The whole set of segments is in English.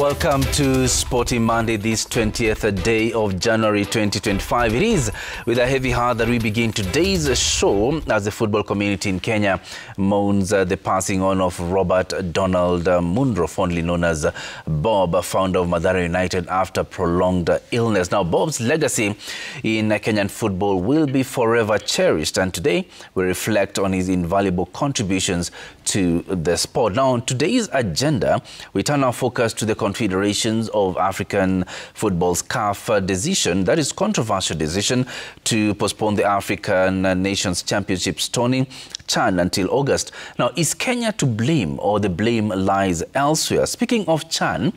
Welcome to Sporting Monday, this 20th day of January 2025. It is with a heavy heart that we begin today's show as the football community in Kenya mourns the passing on of Robert Donald Munro, fondly known as Bob, founder of Mathare United, after prolonged illness. Now, Bob's legacy in Kenyan football will be forever cherished, and today we reflect on his invaluable contributions to the sport. Now, on today's agenda, we turn our focus to the Confederations of African Football's CAF decision, that is controversial decision, to postpone the African Nations Championships tourney, CHAN, until August. Now, is Kenya to blame, or the blame lies elsewhere? Speaking of CHAN,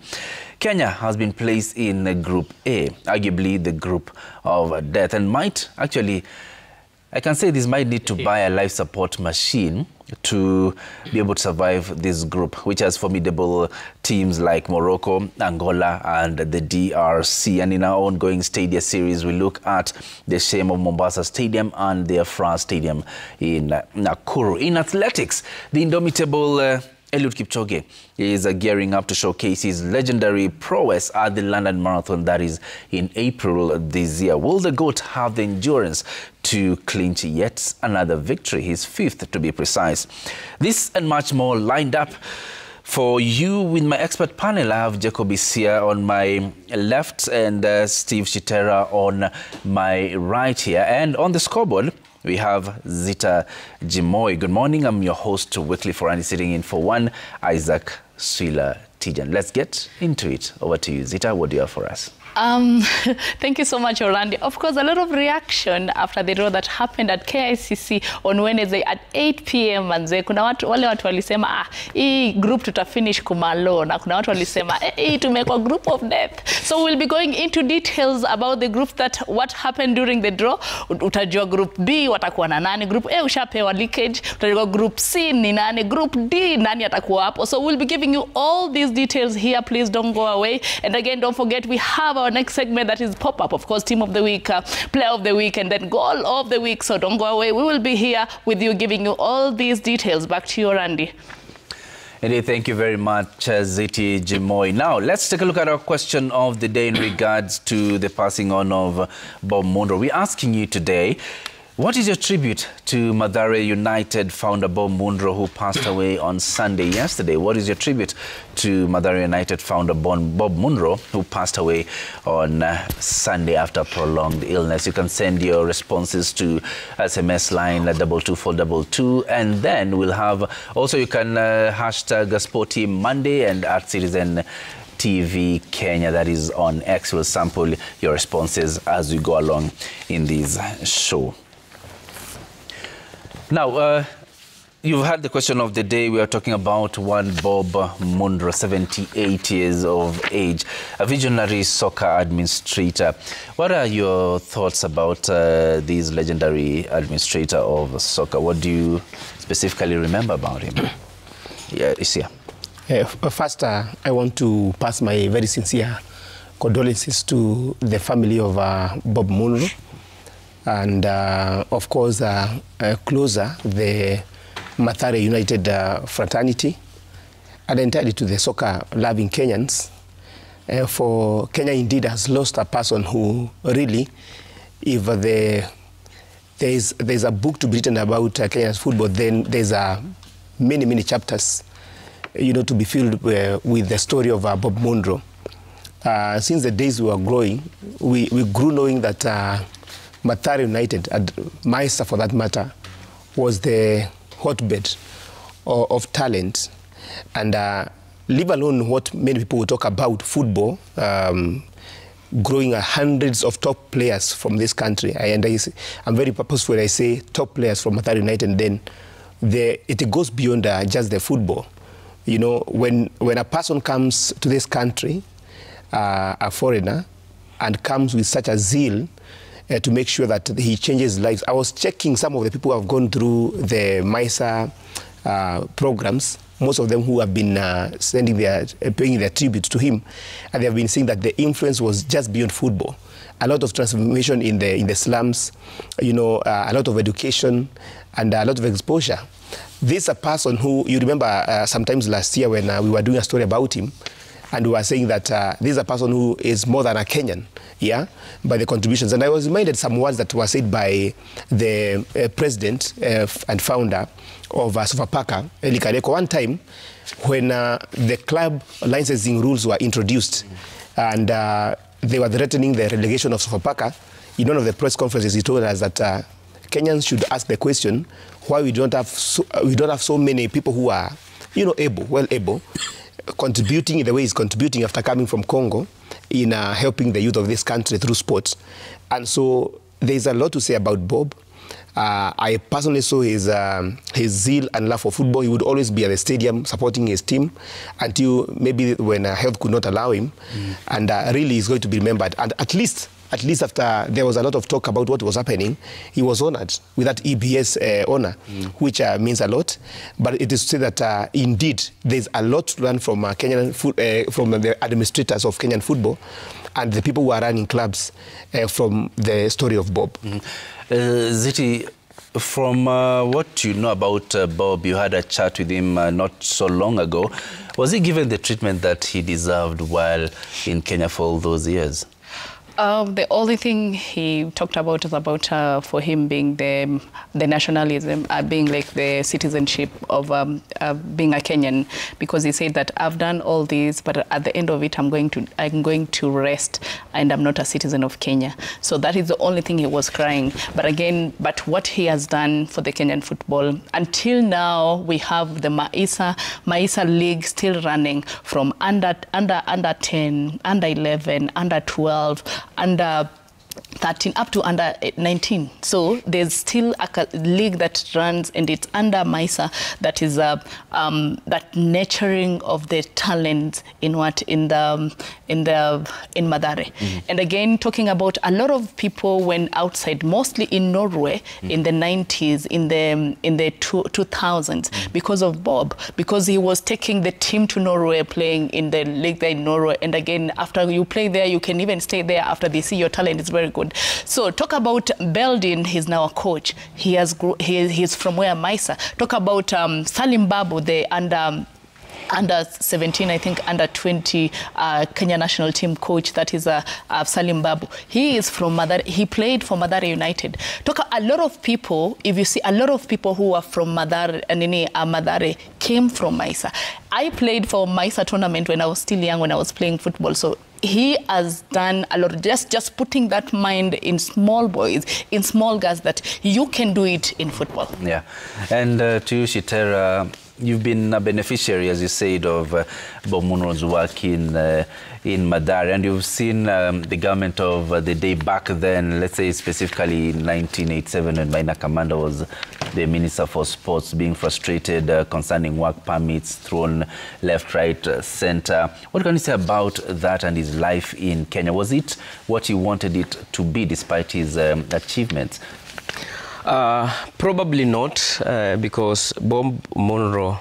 Kenya has been placed in Group A, arguably the group of death, and might actually, I can say this, might need to buy a life support machine to be able to survive this group, which has formidable teams like Morocco, Angola, and the DRC. And in our ongoing Stadia series, we look at the shame of Mombasa Stadium and the Afra Stadium in Nakuru. In athletics, the indomitable Eliud Kipchoge is gearing up to showcase his legendary prowess at the London Marathon, that is in April this year. Will the GOAT have the endurance to clinch yet another victory, his fifth to be precise? This and much more lined up for you with my expert panel. I have Jacob Isia on my left and Steve Chitera on my right here. And on the scoreboard, we have Zita Jimoy. Good morning. I'm your host, Wycliffe Orani, sitting in for one Isaac Swila Tijan. Let's get into it. Over to you, Zita. What do you have for us? Thank you so much, Orlando. Of course, a lot of reaction after the draw that happened at KICC on Wednesday at 8 p.m. Manze, kuna wale watu walisema hii group tutafinish kumalo, na kuna watu walisema hii tumekuwa group of death. So we'll be going into details about the group, that what happened during the draw. Utajua group B watakuwa na nani, group A ushapewa leakage, utajua group C ni nani, group D nani atakuwa hapo. So we'll be giving you all these details here. Please don't go away. And again, don't forget, we have our next segment, that is pop-up, of course, team of the week, player of the week, and then goal of the week. So don't go away. We will be here with you, giving you all these details. Back to you, Randy. Indeed, thank you very much, Ziti Jimoy. Now, let's take a look at our question of the day in regards to the passing on of Bob Munro. We're asking you today, what is your tribute to Mathare United founder Bob Munro, who passed away on Sunday yesterday? What is your tribute to Mathare United founder Bob Munro, who passed away on Sunday after prolonged illness? You can send your responses to SMS line 22422, and then we'll have, also you can hashtag Sporty Monday and at Citizen TV Kenya, that is on X. We'll sample your responses as we go along in this show. Now, you've had the question of the day. We are talking about one Bob Munro, 78 years of age, a visionary soccer administrator. What are your thoughts about this legendary administrator of soccer? What do you specifically remember about him? Yeah, Isia. First, I want to pass my very sincere condolences to the family of Bob Munro. And of course, closer, the Mathare United fraternity, and entirely to the soccer-loving Kenyans. For Kenya indeed has lost a person who really, if there's a book to be written about Kenya's football, then there's many chapters, to be filled with the story of Bob Munro. Since the days we were growing, we grew knowing that Mathare United, and Meister for that matter, was the hotbed of talent. And leave alone what many people will talk about football, growing hundreds of top players from this country. I'm very purposeful when I say top players from Mathare United, then it goes beyond just the football. When a person comes to this country, a foreigner, and comes with such a zeal to make sure that he changes lives. I was checking some of the people who have gone through the MISA programs, most of them who have been paying their tribute to him, and they have been saying that the influence was just beyond football. A lot of transformation in the slums, a lot of education and a lot of exposure. This is a person who, you remember sometimes last year when we were doing a story about him, and we were saying that this is a person who is more than a Kenyan, yeah, by the contributions. And I was reminded some words that were said by the president and founder of Sofapaka, Eli Kadeko, one time when the club licensing rules were introduced and they were threatening the relegation of Sofapaka. In one of the press conferences, he told us that Kenyans should ask the question why we don't have so many people who are, well able, contributing in the way he's contributing after coming from Congo in helping the youth of this country through sports. And so there's a lot to say about Bob. I personally saw his zeal and love for football. He would always be at the stadium supporting his team until maybe when health could not allow him. And really he's going to be remembered. And at least after there was a lot of talk about what was happening, he was honored with that EBS honor, which means a lot. But it is to say that indeed there's a lot to learn from from the administrators of Kenyan football and the people who are running clubs from the story of Bob. Ziti, from what you know about Bob, you had a chat with him not so long ago. Was he given the treatment that he deserved while in Kenya for all those years? The only thing he talked about is about for him being the nationalism, being like the citizenship of being a Kenyan, because he said that I've done all this, but at the end of it, I'm going to rest, and I'm not a citizen of Kenya. So that is the only thing he was crying. But what he has done for the Kenyan football until now, we have the Maisa League still running from under 10, under 11, under 12. Under 13 up to under 19. So there's still a league that runs, and it's under MISA that is that nurturing of the talent in Mathare. And again, talking about a lot of people went outside, mostly in Norway in the 90s, in the 2000s, because of Bob, because he was taking the team to Norway, playing in the league there in Norway. And again, after you play there, you can even stay there after they see your talent is very good. So talk about Beldin, he's now a coach. He's from where Maisa. Talk about Salim Babu, the under 17, I think, under 20 Kenya national team coach. That is Salim Babu. He is from Mathare. He played for Mathare United. A lot of people, if you see, a lot of people who are from Mathare came from Maisa. I played for Maisa tournament when I was still young, when I was playing football. So he has done a lot, just putting that mind in small boys, in small guys, that you can do it in football. Yeah. And to you, Shitera, you've been a beneficiary, as you said, of Bob Munro's work in Mathare, and you've seen the government of the day back then, let's say specifically in 1987, when Maina Kamanda was the Minister for Sports, being frustrated concerning work permits thrown left, right, center. What can you say about that and his life in Kenya? Was it what you wanted it to be, despite his achievements? Probably not, because Bob Munro,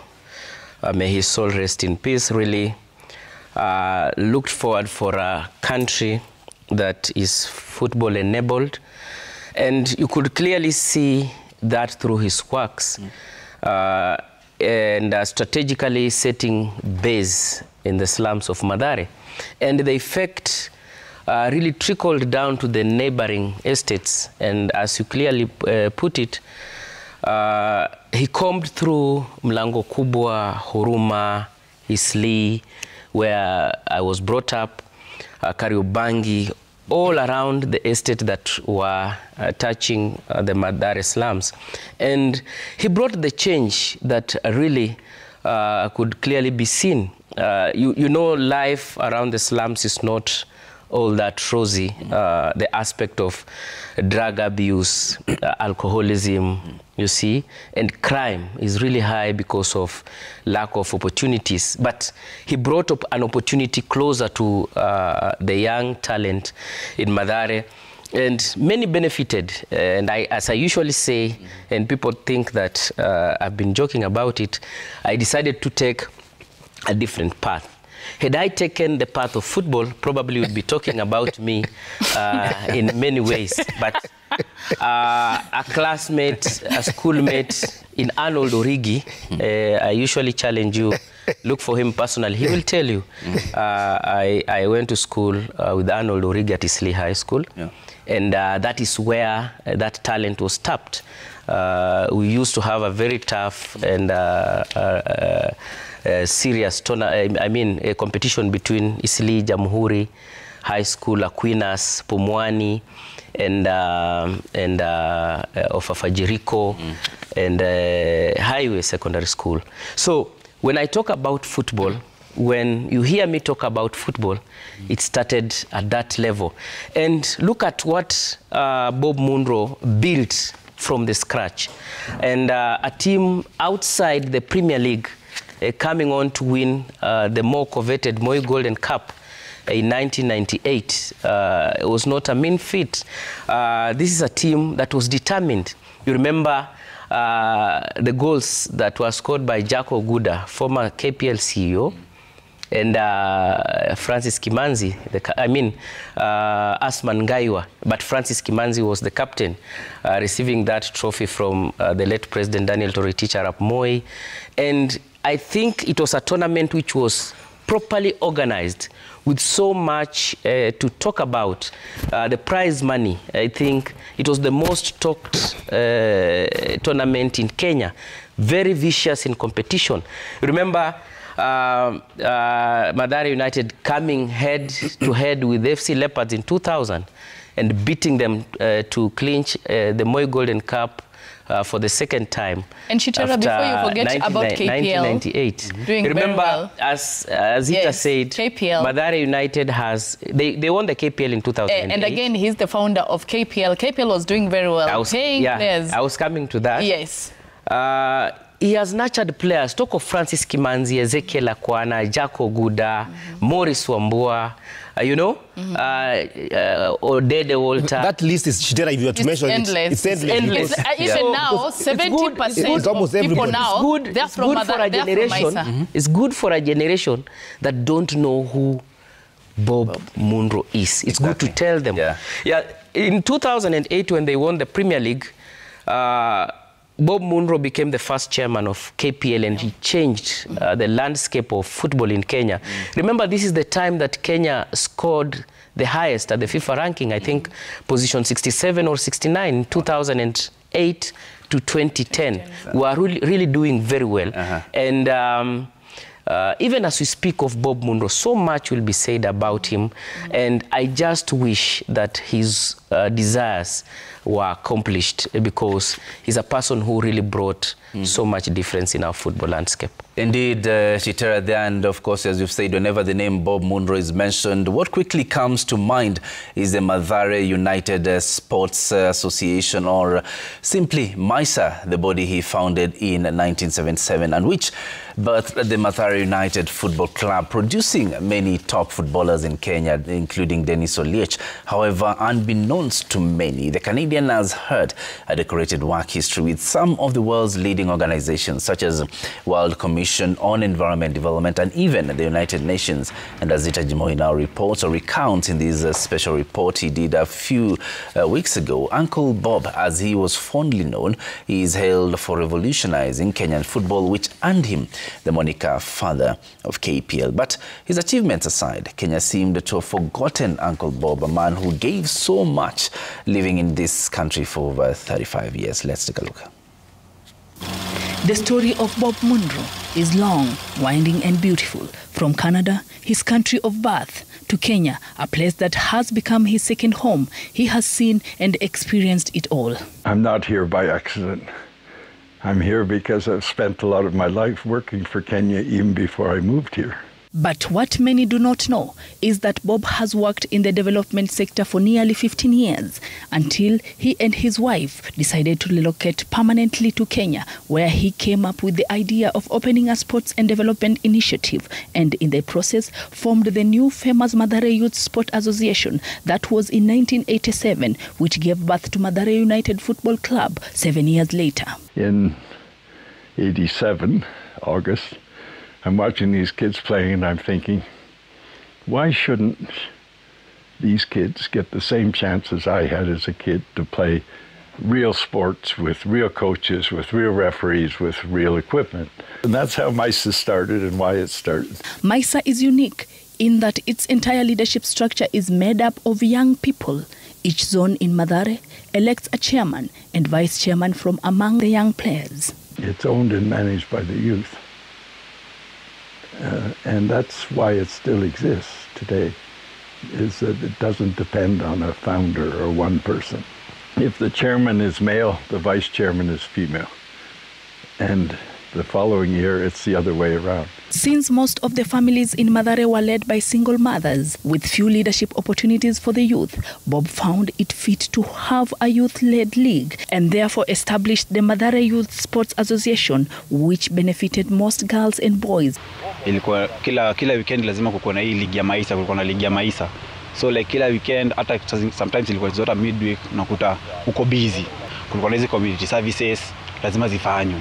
may his soul rest in peace, really looked forward for a country that is football enabled, and you could clearly see that through his works, and strategically setting base in the slums of Mathare, and the effect really trickled down to the neighboring estates. And as you clearly put it, he combed through Mlango Kubwa, Huruma, Isli, where I was brought up, Kariobangi, all around the estate that were touching the Mathare slums. And he brought the change that really could clearly be seen. You know, life around the slums is not all that rosy. The aspect of drug abuse, alcoholism, you see, and crime is really high because of lack of opportunities. But he brought up an opportunity closer to the young talent in Mathare, and many benefited. And as I usually say, and people think that I've been joking about it, I decided to take a different path. Had I taken the path of football, probably would be talking about me in many ways. But a classmate, a schoolmate in Arnold Origi, I usually challenge you, look for him personally. He will tell you. I went to school with Arnold Origi at Isli High School. Yeah. And that is where that talent was tapped. We used to have a very tough and serious a competition between Isli, Jamhuri High School, Aquinas, Pumwani, and Ofafajiriko, and Highway Secondary School. So when I talk about football, when you hear me talk about football, it started at that level. And look at what Bob Munro built from the scratch. And a team outside the Premier League coming on to win the more coveted Moi Golden Cup in 1998. It was not a mean feat. This is a team that was determined. You remember the goals that were scored by Jack Oguda, former KPL CEO, and Francis Kimanzi, Asman Gaiwa, but Francis Kimanzi was the captain, receiving that trophy from the late President Daniel Toroitich Arap Moi. And I think it was a tournament which was properly organized with so much to talk about. The prize money, I think it was the most talked tournament in Kenya. Very vicious in competition. Remember, Mathare United coming head-to-head with FC Leopards in 2000 and beating them to clinch the Moi Golden Cup for the second time. And Chitara, before you forget about KPL, 1998. Doing Remember, very well. as Zita said, KPL. Mathare United they won the KPL in 2008. And again, he's the founder of KPL. KPL was doing very well, players. I was coming to that. Yes. He has nurtured players. Talk of Francis Kimanzi, Ezekiel Akwana, Jack Oguda, Morris Wambua, Odede Walter. That list is, Chidera, if you were to mention endless. It's endless. Even now, 70% of people now, they're from Mathare. It's good for a generation that don't know who Bob Munro is. It's good to tell them. Yeah. In 2008, when they won the Premier League, Bob Munro became the first chairman of KPL, and he changed the landscape of football in Kenya. Remember, this is the time that Kenya scored the highest at the FIFA ranking, I think position 67 or 69, 2008 to 2010. We are really doing very well. And even as we speak of Bob Munro, so much will be said about him, and I just wish that his desires were accomplished, because he's a person who really brought so much difference in our football landscape. Indeed, Chitera, and of course, as you've said, whenever the name Bob Munro is mentioned, what quickly comes to mind is the Mathare United Sports Association, or simply MISA, the body he founded in 1977, and which birthed the Mathare United Football Club, producing many top footballers in Kenya, including Dennis Oliech. However, unbeknownst to many, the Canadian has had a decorated work history with some of the world's leading organizations, such as World Commission on Environment Development and even the United Nations. And as Zita Jimoi now reports or recounts in this special report he did a few weeks ago, Uncle Bob, as he was fondly known, is hailed for revolutionizing Kenyan football, which earned him the moniker Father of KPL. But his achievements aside, Kenya seemed to have forgotten Uncle Bob, a man who gave so much, living in this country for over 35 years. Let's take a look. The story of Bob Munro is long, winding and beautiful. From Canada, his country of birth, to Kenya, a place that has become his second home, he has seen and experienced it all. I'm not here by accident. I'm here because I've spent a lot of my life working for Kenya even before I moved here. But what many do not know is that Bob has worked in the development sector for nearly 15 years until he and his wife decided to relocate permanently to Kenya, where he came up with the idea of opening a sports and development initiative, and in the process formed the new famous Mathare Youth Sport Association that was in 1987, which gave birth to Mathare United Football Club 7 years later. In 87, August, I'm watching these kids playing and I'm thinking, why shouldn't these kids get the same chances I had as a kid to play real sports with real coaches, with real referees, with real equipment? And that's how MISA started and why it started. MISA is unique in that its entire leadership structure is made up of young people. Each zone in Mathare elects a chairman and vice chairman from among the young players. It's owned and managed by the youth. And that's why it still exists today, is that it doesn't depend on a founder or one person. If the chairman is male, the vice chairman is female. And the following year, it's the other way around. Since most of the families in Mathare were led by single mothers with few leadership opportunities for the youth, Bob found it fit to have a youth-led league and therefore established the Mathare Youth Sports Association, which benefited most girls and boys. Ilikuwa kila weekend lazima kukuwa na hii ligi ya MISA, kulikuwa na ligi ya MISA. So like kila weekend, hata sometimes ilikuwa zote midweek, unakuta uko busy. Kulikuwa na hizi community services lazima zifanywe.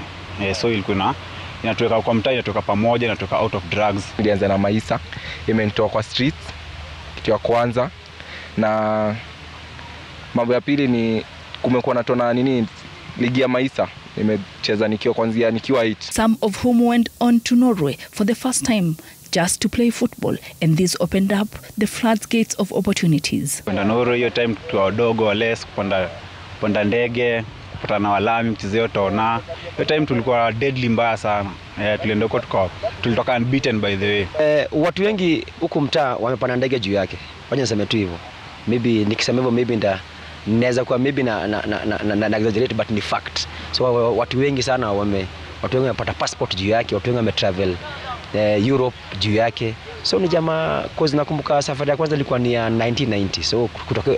So ilikuwa inatoka kwa mtaa, inatoka pamoja, inatoka out of drugs. Nilianza na MISA, imenitoa kwa streets, kitu ya kwanza. Na mambo ya pili ni kumekuwa na tona ligi ya MISA. Nimecheza nikiwa kwanzia nikiwa 8. Some of whom went on to Norway for the first time just to play football, and this opened up the floodgates of opportunities. Kwenda Norway hiyo time tukiwa wadogo wales, kupanda ndege, kupata na walami, mchezeo tona. Hiyo time tulikuwa deadly mbaya sana. Tulienda huko tulitoka unbeaten by the way. Watu wengi huku mtaa wamepanda ndege juu yake. Wacha niseme tu hivyo. Maybe nikisema hivyo maybe naweza kuwa maybe na exaggerate, but ni fact. So watu wengi sana wamepata passport juu yake, watu wengi wametravel Europe juu yake. So ni jamaa, cause nakumbuka safari ya kwanza ilikuwa ni ya 1990. So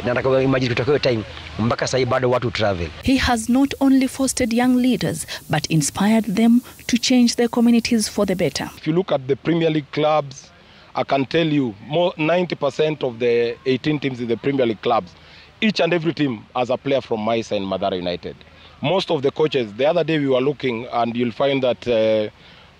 nataka imagine kutoka time mpaka sasa bado watu travel. He has not only fostered young leaders but inspired them to change their communities for the better. If you look at the Premier League clubs, I can tell you 90% of the 18 teams in the Premier League clubs, each and every team has a player from MISA and Mathare United. Most of the coaches, the other day we were looking and you'll find that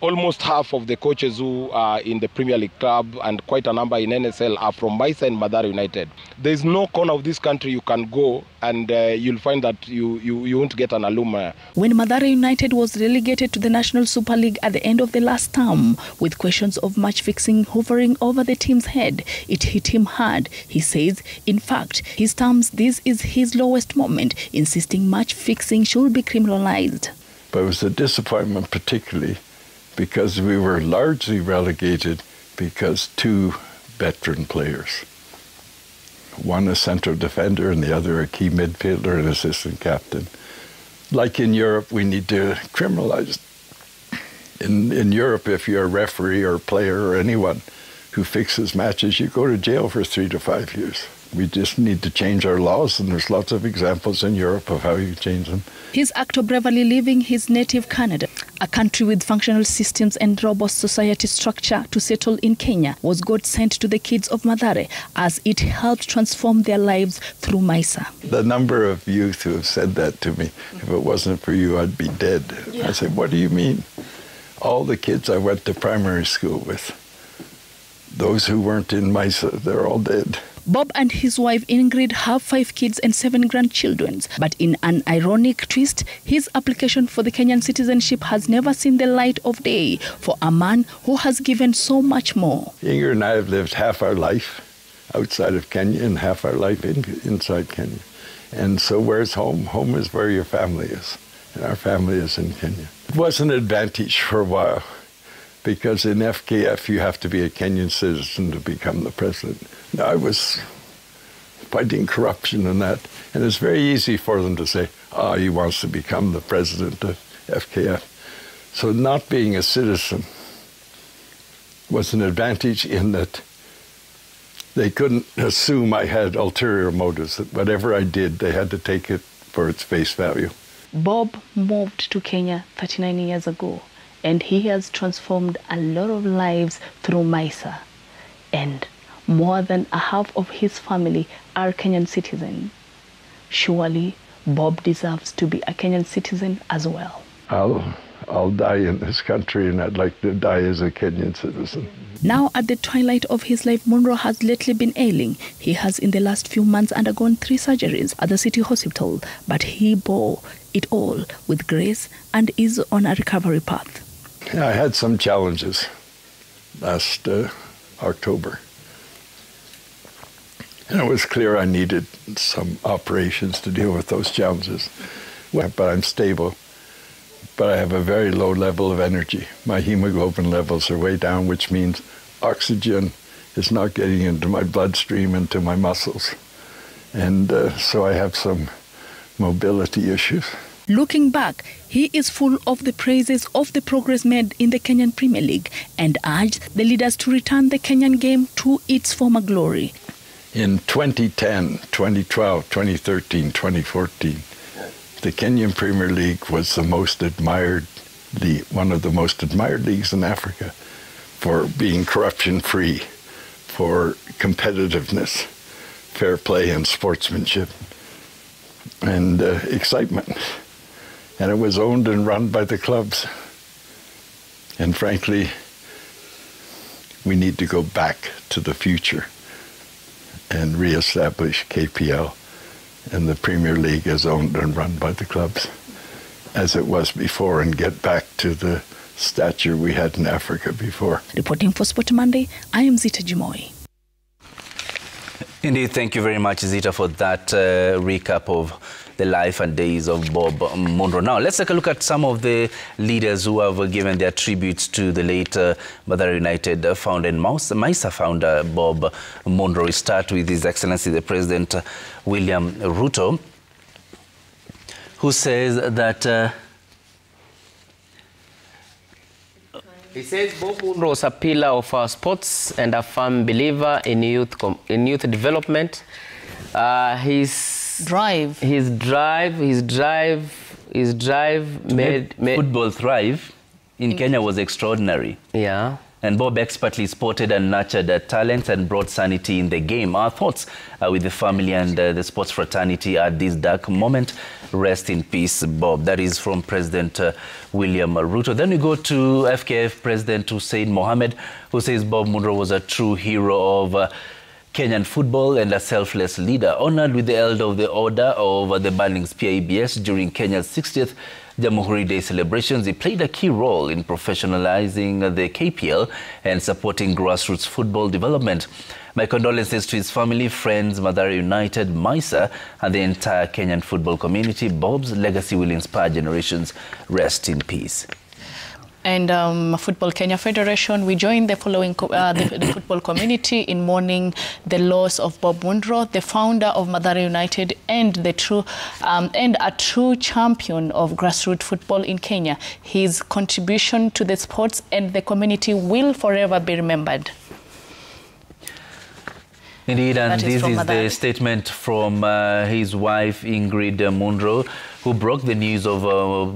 almost half of the coaches who are in the Premier League club and quite a number in NSL are from MISA and Mathare United. There's no corner of this country you can go and you'll find that you won't get an alumni. When Mathare United was relegated to the National Super League at the end of the last term, with questions of match fixing hovering over the team's head, it hit him hard. He says, in fact, his terms, this is his lowest moment, insisting match fixing should be criminalized. But it was a disappointment particularly because we were largely relegated because 2 veteran players, one a central defender and the other a key midfielder and assistant captain. Like in Europe, we need to criminalize. In Europe, if you're a referee or a player or anyone who fixes matches, you go to jail for 3 to 5 years. We just need to change our laws, and there's lots of examples in Europe of how you change them. His act of bravery leaving his native Canada, a country with functional systems and robust society structure, to settle in Kenya was God sent to the kids of Mathare as it helped transform their lives through MISA. The number of youth who have said that to me, if it wasn't for you, I'd be dead. Yeah. I said, what do you mean? All the kids I went to primary school with, those who weren't in MISA, they're all dead. Bob and his wife Ingrid have 5 kids and 7 grandchildren. But in an ironic twist, his application for the Kenyan citizenship has never seen the light of day for a man who has given so much more. Ingrid and I have lived half our life outside of Kenya and half our life inside Kenya. And so where's home? Home is where your family is. And our family is in Kenya. It was an advantage for a while, because in FKF you have to be a Kenyan citizen to become the president. Now, I was fighting corruption and that, and it's very easy for them to say, he wants to become the president of FKF. So not being a citizen was an advantage in that they couldn't assume I had ulterior motives, that whatever I did, they had to take it for its face value. Bob moved to Kenya 39 years ago, and he has transformed a lot of lives through MISA. And more than a half of his family are Kenyan citizens. Surely, Bob deserves to be a Kenyan citizen as well. I'll I'll die in this country, and I'd like to die as a Kenyan citizen. Now at the twilight of his life, Munro has lately been ailing. He has in the last few months undergone 3 surgeries at the city hospital, but he bore it all with grace and is on a recovery path. I had some challenges last October. And it was clear I needed some operations to deal with those challenges. But I'm stable. But I have a very low level of energy. My hemoglobin levels are way down, which means oxygen is not getting into my bloodstream, into my muscles. And so I have some mobility issues. Looking back, he is full of the praises of the progress made in the Kenyan Premier League and urged the leaders to return the Kenyan game to its former glory. In 2010, 2012, 2013, 2014, the Kenyan Premier League was the most admired league, one of the most admired leagues in Africa, for being corruption-free, for competitiveness, fair play and sportsmanship, and excitement. And it was owned and run by the clubs. And frankly, we need to go back to the future and reestablish KPL and the Premier League as owned and run by the clubs as it was before, and get back to the stature we had in Africa before. Reporting for Sport Monday, I am Zita Jimoi. Indeed, thank you very much, Zita, for that recap of the life and days of Bob Munro. Now, let's take a look at some of the leaders who have given their tributes to the late Mathare United founder and MISA founder, Bob Munro. We start with His Excellency the President, William Ruto, who says that... He says Bob Munro was a pillar of our sports and a firm believer in youth development. His drive made football thrive in Kenya was extraordinary. Yeah. And Bob expertly spotted and nurtured talent and brought sanity in the game. Our thoughts are with the family and the sports fraternity at this dark moment. Rest in peace, Bob. That is from President William Ruto. Then we go to FKF President Hussein Mohamed, who says Bob Munro was a true hero of Kenyan football and a selfless leader, honored with the Elder of the Order of the Bannings PIBS during Kenya's 60th Jamhuri Day celebrations. He played a key role in professionalizing the KPL and supporting grassroots football development. My condolences to his family, friends, Mathare United, MISA, and the entire Kenyan football community. Bob's legacy will inspire generations. Rest in peace. And Football Kenya Federation, we join the following the football community in mourning the loss of Bob Munro, the founder of Mathare United and a true champion of grassroots football in Kenya. His contribution to the sports and the community will forever be remembered. Indeed, and this is the statement from his wife, Ingrid Munro, who broke the news of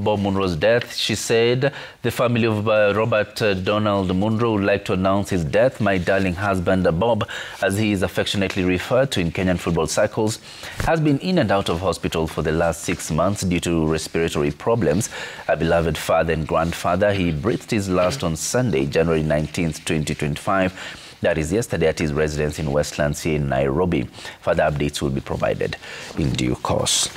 Bob Munro's death. She said, the family of Robert Donald Munro would like to announce his death. My darling husband, Bob, as he is affectionately referred to in Kenyan football circles, has been in and out of hospital for the last 6 months due to respiratory problems. A beloved father and grandfather, he breathed his last on Sunday, January 19th, 2025. That is yesterday at his residence in Westlands here in Nairobi. Further updates will be provided in due course.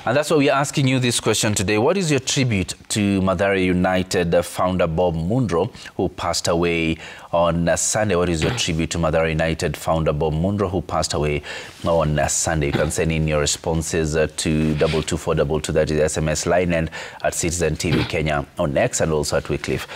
And that's why we're asking you this question today. What is your tribute to Mathare United founder Bob Munro, who passed away on Sunday? What is your tribute to Mathare United founder Bob Munro, who passed away on Sunday? You can send in your responses to 22422, that is the SMS line, and at Citizen TV Kenya on X, and also at Wycliffe.